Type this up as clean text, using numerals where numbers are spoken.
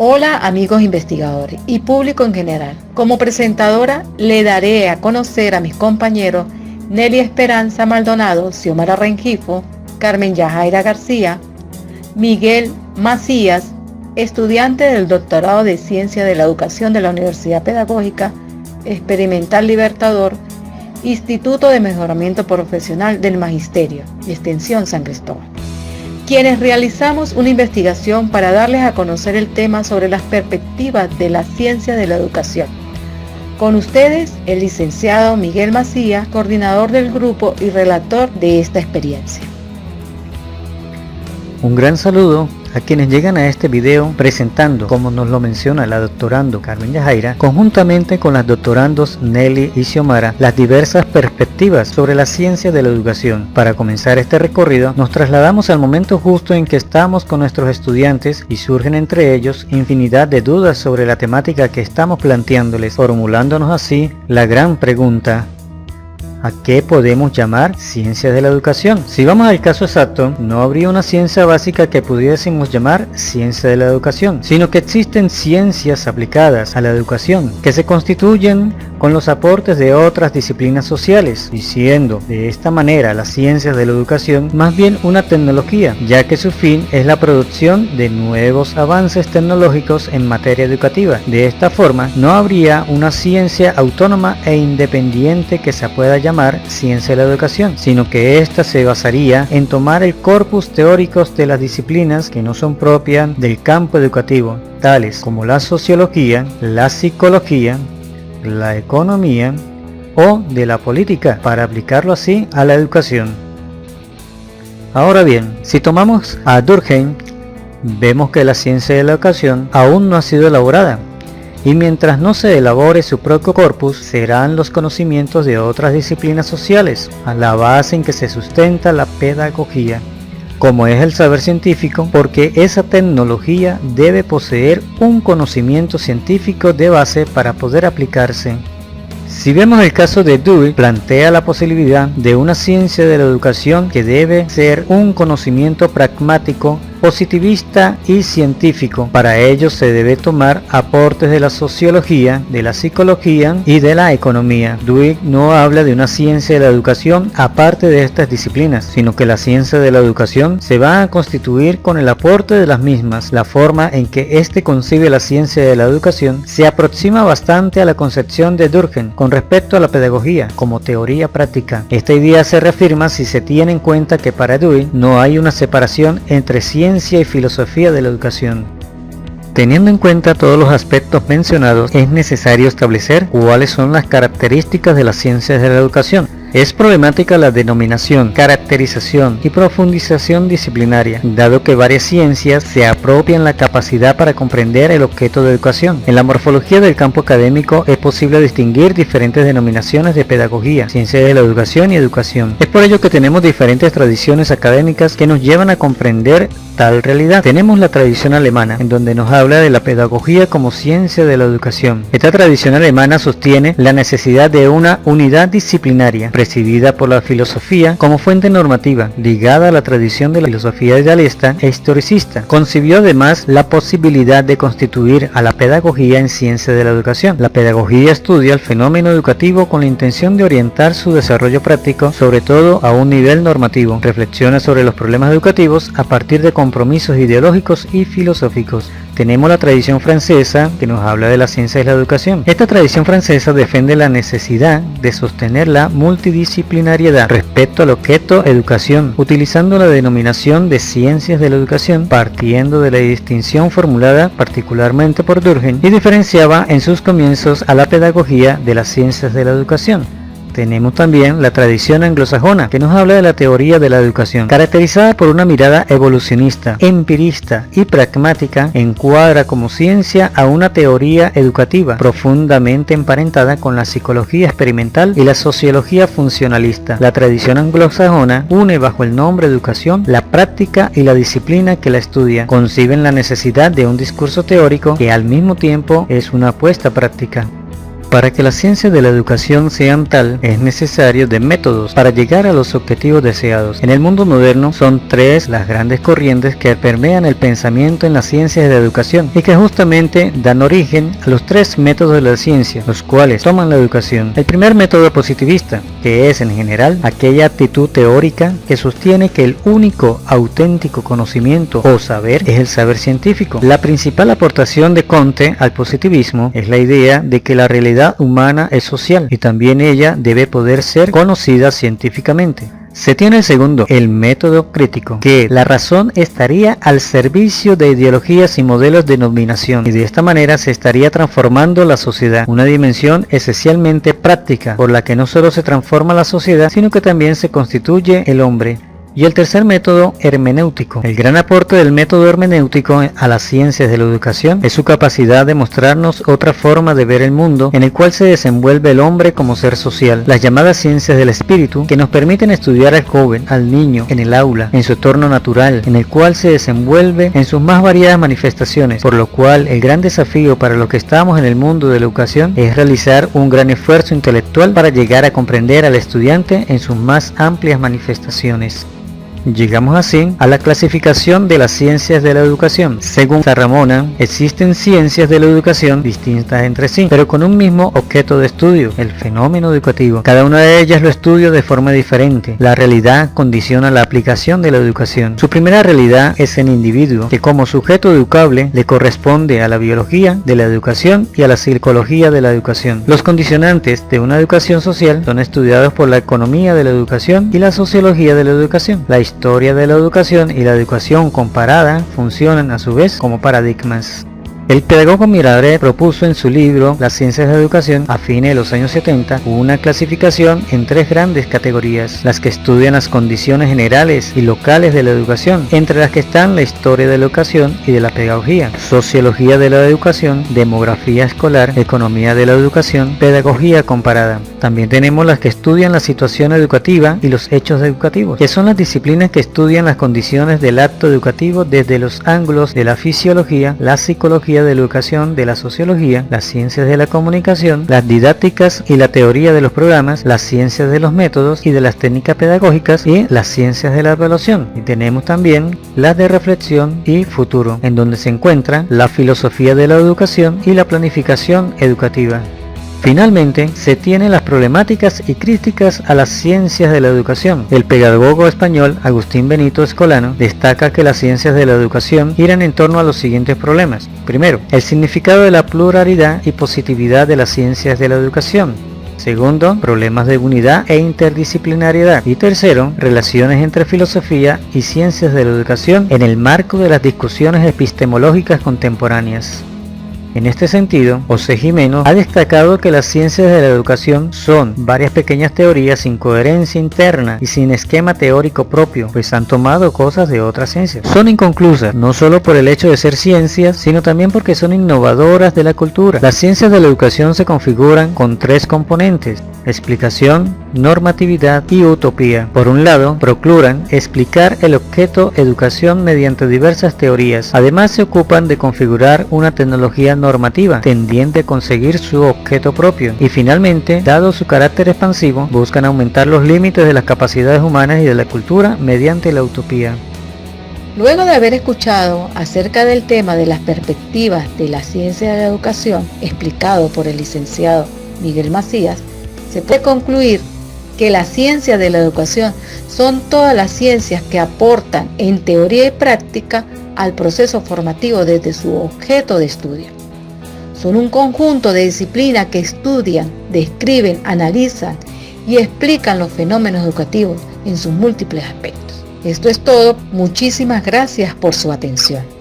Hola amigos investigadores y público en general. Como presentadora le daré a conocer a mis compañeros Nelly Esperanza Maldonado, Xiomara Rengifo, Carmen Yajaira García, Miguel Macías, estudiante del doctorado de Ciencia de la Educación de la Universidad Pedagógica Experimental Libertador, Instituto de Mejoramiento Profesional del Magisterio y Extensión San Cristóbal, quienes realizamos una investigación para darles a conocer el tema sobre las perspectivas de la ciencia de la educación. Con ustedes, el licenciado Miguel Macías, coordinador del grupo y relator de esta experiencia. Un gran saludo a quienes llegan a este video presentando, como nos lo menciona la doctorando Carmen Yajaira, conjuntamente con las doctorandos Nelly y Xiomara, las diversas perspectivas sobre la ciencia de la educación. Para comenzar este recorrido, nos trasladamos al momento justo en que estamos con nuestros estudiantes y surgen entre ellos infinidad de dudas sobre la temática que estamos planteándoles, formulándonos así la gran pregunta: ¿a qué podemos llamar ciencia de la educación? Si vamos al caso exacto, no habría una ciencia básica que pudiésemos llamar ciencia de la educación, sino que existen ciencias aplicadas a la educación que se constituyen con los aportes de otras disciplinas sociales, y siendo de esta manera las ciencias de la educación más bien una tecnología, ya que su fin es la producción de nuevos avances tecnológicos en materia educativa. De esta forma, no habría una ciencia autónoma e independiente que se pueda llamar ciencia de la educación, sino que ésta se basaría en tomar el corpus teóricos de las disciplinas que no son propias del campo educativo, tales como la sociología, la psicología, la economía o de la política, para aplicarlo así a la educación. Ahora bien, si tomamos a Durkheim, vemos que la ciencia de la educación aún no ha sido elaborada, y mientras no se elabore su propio corpus, serán los conocimientos de otras disciplinas sociales a la base en que se sustenta la pedagogía, como es el saber científico, porque esa tecnología debe poseer un conocimiento científico de base para poder aplicarse. Si vemos el caso de Dewey, plantea la posibilidad de una ciencia de la educación que debe ser un conocimiento pragmático, positivista y científico. Para ello se debe tomar aportes de la sociología, de la psicología y de la economía. Dewey no habla de una ciencia de la educación aparte de estas disciplinas, sino que la ciencia de la educación se va a constituir con el aporte de las mismas. La forma en que éste concibe la ciencia de la educación se aproxima bastante a la concepción de Durkheim con respecto a la pedagogía como teoría práctica. Esta idea se reafirma si se tiene en cuenta que para Dewey no hay una separación entre ciencia y filosofía de la educación. Teniendo en cuenta todos los aspectos mencionados, es necesario establecer cuáles son las características de las ciencias de la educación. Es problemática la denominación, caracterización y profundización disciplinaria, dado que varias ciencias se apropian la capacidad para comprender el objeto de educación. En la morfología del campo académico es posible distinguir diferentes denominaciones de pedagogía, ciencia de la educación y educación. Es por ello que tenemos diferentes tradiciones académicas que nos llevan a comprender tal realidad. Tenemos la tradición alemana, en donde nos habla de la pedagogía como ciencia de la educación. Esta tradición alemana sostiene la necesidad de una unidad disciplinaria, presidida por la filosofía como fuente normativa, ligada a la tradición de la filosofía idealista e historicista. Concibió además la posibilidad de constituir a la pedagogía en ciencia de la educación. La pedagogía estudia el fenómeno educativo con la intención de orientar su desarrollo práctico, sobre todo a un nivel normativo. Reflexiona sobre los problemas educativos a partir de compromisos ideológicos y filosóficos. Tenemos la tradición francesa que nos habla de la ciencia de la educación. Esta tradición francesa defiende la necesidad de sostener la multidisciplinariedad respecto al objeto educación, utilizando la denominación de ciencias de la educación, partiendo de la distinción formulada particularmente por Durkheim, y diferenciaba en sus comienzos a la pedagogía de las ciencias de la educación. Tenemos también la tradición anglosajona, que nos habla de la teoría de la educación, caracterizada por una mirada evolucionista, empirista y pragmática. Encuadra como ciencia a una teoría educativa profundamente emparentada con la psicología experimental y la sociología funcionalista. La tradición anglosajona une bajo el nombre educación la práctica y la disciplina que la estudia. Conciben la necesidad de un discurso teórico que al mismo tiempo es una apuesta práctica. para que las ciencias de la educación sean tal, es necesario de métodos para llegar a los objetivos deseados. En el mundo moderno son tres las grandes corrientes que permean el pensamiento en las ciencias de la educación y que justamente dan origen a los tres métodos de la ciencia, los cuales toman la educación. El primer método positivista, que es en general aquella actitud teórica que sostiene que el único auténtico conocimiento o saber es el saber científico. La principal aportación de Comte al positivismo es la idea de que la realidad humana es social y también ella debe poder ser conocida científicamente. Se tiene el segundo, el método crítico, que la razón estaría al servicio de ideologías y modelos de dominación, y de esta manera se estaría transformando la sociedad, una dimensión esencialmente práctica, por la que no solo se transforma la sociedad, sino que también se constituye el hombre. Y el tercer método, hermenéutico. El gran aporte del método hermenéutico a las ciencias de la educación es su capacidad de mostrarnos otra forma de ver el mundo en el cual se desenvuelve el hombre como ser social. Las llamadas ciencias del espíritu, que nos permiten estudiar al joven, al niño, en el aula, en su entorno natural, en el cual se desenvuelve en sus más variadas manifestaciones, por lo cual el gran desafío para los que estamos en el mundo de la educación es realizar un gran esfuerzo intelectual para llegar a comprender al estudiante en sus más amplias manifestaciones. Llegamos así a la clasificación de las ciencias de la educación. Según Ramona, existen ciencias de la educación distintas entre sí, pero con un mismo objeto de estudio, el fenómeno educativo. Cada una de ellas lo estudia de forma diferente. La realidad condiciona la aplicación de la educación. Su primera realidad es el individuo, que como sujeto educable le corresponde a la biología de la educación y a la psicología de la educación. Los condicionantes de una educación social son estudiados por la economía de la educación y la sociología de la educación. La historia de la educación y la educación comparada funcionan a su vez como paradigmas. El pedagogo Mirabeau propuso en su libro Las ciencias de la educación a fines de los años 70 una clasificación en tres grandes categorías, las que estudian las condiciones generales y locales de la educación, entre las que están la historia de la educación y de la pedagogía, sociología de la educación, demografía escolar, economía de la educación, pedagogía comparada. También tenemos las que estudian la situación educativa y los hechos educativos, que son las disciplinas que estudian las condiciones del acto educativo desde los ángulos de la fisiología, la psicología de la educación, de la sociología, las ciencias de la comunicación, las didácticas y la teoría de los programas, las ciencias de los métodos y de las técnicas pedagógicas y las ciencias de la evaluación. Y tenemos también las de reflexión y futuro, en donde se encuentra la filosofía de la educación y la planificación educativa. Finalmente, se tienen las problemáticas y críticas a las ciencias de la educación. El pedagogo español Agustín Benito Escolano destaca que las ciencias de la educación giran en torno a los siguientes problemas. Primero, el significado de la pluralidad y positividad de las ciencias de la educación. Segundo, problemas de unidad e interdisciplinariedad. Y tercero, relaciones entre filosofía y ciencias de la educación en el marco de las discusiones epistemológicas contemporáneas. En este sentido, José Jimeno ha destacado que las ciencias de la educación son varias pequeñas teorías sin coherencia interna y sin esquema teórico propio, pues han tomado cosas de otras ciencias. Son inconclusas, no solo por el hecho de ser ciencias, sino también porque son innovadoras de la cultura. Las ciencias de la educación se configuran con tres componentes: explicación, normatividad y utopía. Por un lado, procuran explicar el objeto educación mediante diversas teorías. Además, se ocupan de configurar una tecnología normativa tendiente a conseguir su objeto propio. Y finalmente, dado su carácter expansivo, buscan aumentar los límites de las capacidades humanas y de la cultura mediante la utopía. Luego de haber escuchado acerca del tema de las perspectivas de la ciencia de la educación explicado por el licenciado Miguel Macías, se puede concluir que las ciencias de la educación son todas las ciencias que aportan en teoría y práctica al proceso formativo desde su objeto de estudio. Son un conjunto de disciplinas que estudian, describen, analizan y explican los fenómenos educativos en sus múltiples aspectos. Esto es todo. Muchísimas gracias por su atención.